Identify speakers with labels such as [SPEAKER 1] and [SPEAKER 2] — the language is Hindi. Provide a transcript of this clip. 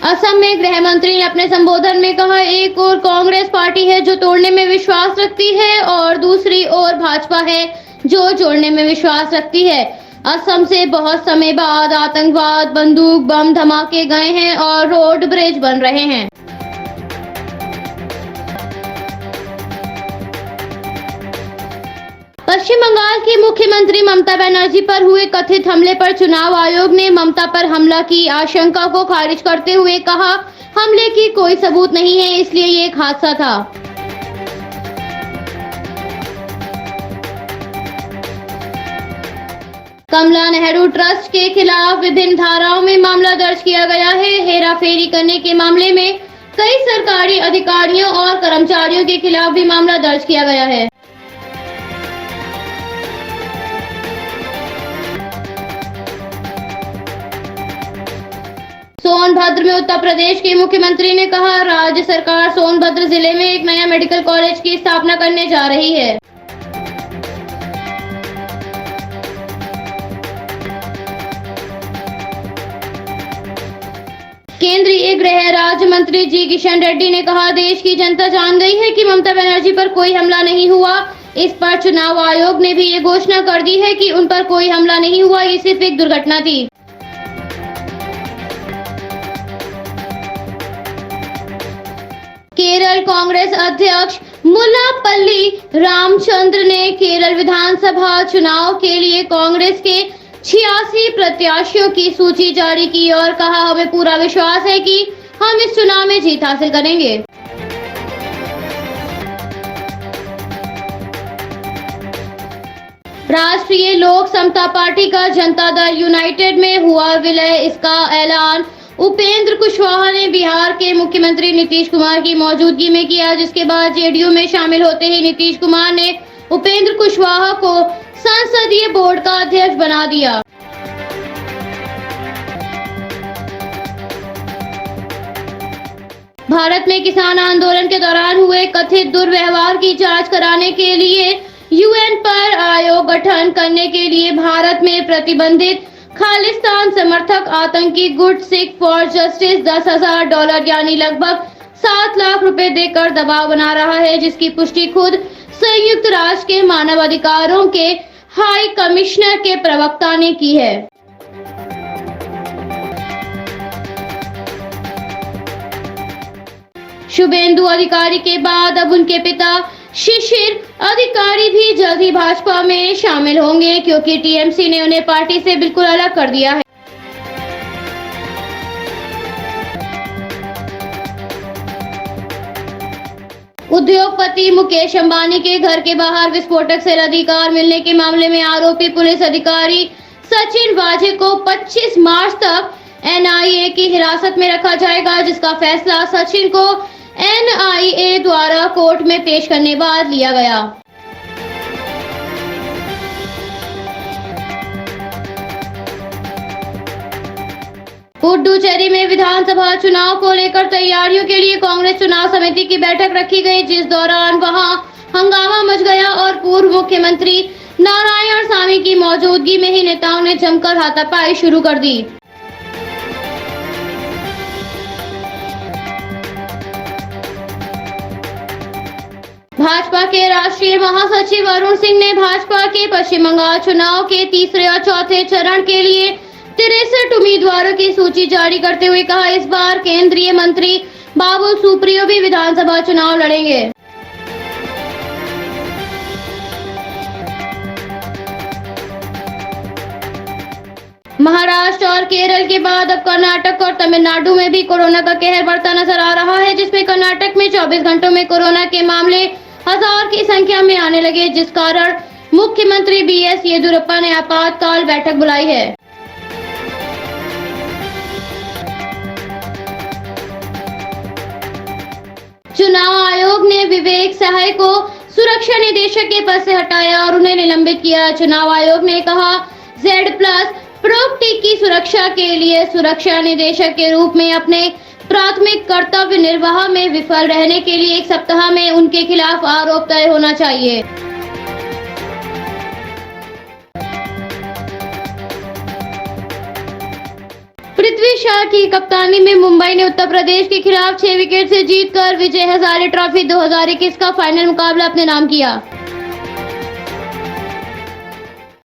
[SPEAKER 1] असम में गृह मंत्री ने अपने संबोधन में कहा, एक ओर कांग्रेस पार्टी है जो तोड़ने में विश्वास रखती है और दूसरी ओर भाजपा है जो जोड़ने में विश्वास रखती है। असम से बहुत समय बाद आतंकवाद, बंदूक, बम धमाके गए हैं और रोड ब्रिज बन रहे हैं। पश्चिम बंगाल की मुख्यमंत्री ममता बनर्जी पर हुए कथित हमले पर चुनाव आयोग ने ममता पर हमला की आशंका को खारिज करते हुए कहा, हमले की कोई सबूत नहीं है, इसलिए ये एक हादसा था। कमला नेहरू ट्रस्ट के खिलाफ विभिन्न धाराओं में मामला दर्ज किया गया है। हेराफेरी करने के मामले में कई सरकारी अधिकारियों और कर्मचारियों के खिलाफ भी मामला दर्ज किया गया है। सोनभद्र में उत्तर प्रदेश के मुख्यमंत्री ने कहा, राज्य सरकार सोनभद्र जिले में एक नया मेडिकल कॉलेज की स्थापना करने जा रही है। केंद्रीय गृह राज्य मंत्री जी किशन रेड्डी ने कहा, देश की जनता जान गई है कि ममता बनर्जी पर कोई हमला नहीं हुआ। इस पर चुनाव आयोग ने भी ये घोषणा कर दी है कि उन पर कोई हमला नहीं हुआ, ये सिर्फ एक दुर्घटना थी। केरल कांग्रेस अध्यक्ष मुल्लापल्ली रामचंद्र ने केरल विधानसभा चुनाव के लिए कांग्रेस के 86 प्रत्याशियों की सूची जारी की और कहा, हमें पूरा विश्वास है कि हम इस चुनाव में जीत हासिल करेंगे। राष्ट्रीय लोक समता पार्टी का जनता दल यूनाइटेड में हुआ विलय, इसका ऐलान उपेंद्र कुशवाहा ने बिहार के मुख्यमंत्री नीतीश कुमार की मौजूदगी में किया, जिसके बाद जेडीयू में शामिल होते ही नीतीश कुमार ने उपेंद्र कुशवाहा को संसदीय बोर्ड का अध्यक्ष बना दिया। भारत में किसान आंदोलन के दौरान हुए कथित दुर्व्यवहार की जांच कराने के लिए यूएन पर आयोग गठन करने के लिए भारत में प्रतिबंधित खालिस्तान समर्थक आतंकी गुट सिख फॉर जस्टिस $10,000 यानी लगभग 7 लाख रुपए देकर दबाव बना रहा है, जिसकी पुष्टि खुद संयुक्त राष्ट्र के मानव अधिकारों के हाई कमिश्नर के प्रवक्ता ने की है। शुभेंदु अधिकारी के बाद अब उनके पिता शिशिर अधिकारी भी जल्द ही भाजपा में शामिल होंगे, क्योंकि टीएमसी ने उन्हें पार्टी से बिल्कुल अलग कर दिया है। उद्योगपति मुकेश अंबानी के घर के बाहर विस्फोटक से अधिकार मिलने के मामले में आरोपी पुलिस अधिकारी सचिन वाजे को 25 मार्च तक एनआईए की हिरासत में रखा जाएगा, जिसका फैसला सचिन को एनआईए द्वारा कोर्ट में पेश करने बाद लिया गया। पुडुचेरी में विधानसभा चुनाव को लेकर तैयारियों के लिए कांग्रेस चुनाव समिति की बैठक रखी गई, जिस दौरान वहां हंगामा मच गया और पूर्व मुख्यमंत्री नारायणसामी की मौजूदगी में ही नेताओं ने जमकर हाथापाई शुरू कर दी। भाजपा के राष्ट्रीय महासचिव अरुण सिंह ने भाजपा के पश्चिम बंगाल चुनाव के तीसरे और चौथे चरण के लिए 63 उम्मीदवारों की सूची जारी करते हुए कहा, इस बार केंद्रीय मंत्री बाबुल सुप्रियो भी विधानसभा चुनाव लड़ेंगे। महाराष्ट्र और केरल के बाद अब कर्नाटक और तमिलनाडु में भी कोरोना का कहर बढ़ता नजर आ रहा है, जिसमें कर्नाटक में 24 घंटों में कोरोना के मामले 1000 की संख्या में आने लगे, जिस कारण मुख्यमंत्री बीएस येदियुरप्पा ने आपातकाल बैठक बुलाई है। चुनाव आयोग ने विवेक सहाय को सुरक्षा निदेशक के पद से हटाया और उन्हें निलंबित किया। चुनाव आयोग ने कहा, Z+ प्रोक्टी की सुरक्षा के लिए सुरक्षा निदेशक के रूप में अपने प्राथमिक कर्तव्य निर्वाह में विफल रहने के लिए 1 सप्ताह में उनके खिलाफ आरोप तय होना चाहिए। पृथ्वी शॉ की कप्तानी में मुंबई ने उत्तर प्रदेश के खिलाफ 6 विकेट से जीतकर विजय हजारे ट्रॉफी 2021 का फाइनल मुकाबला अपने नाम किया।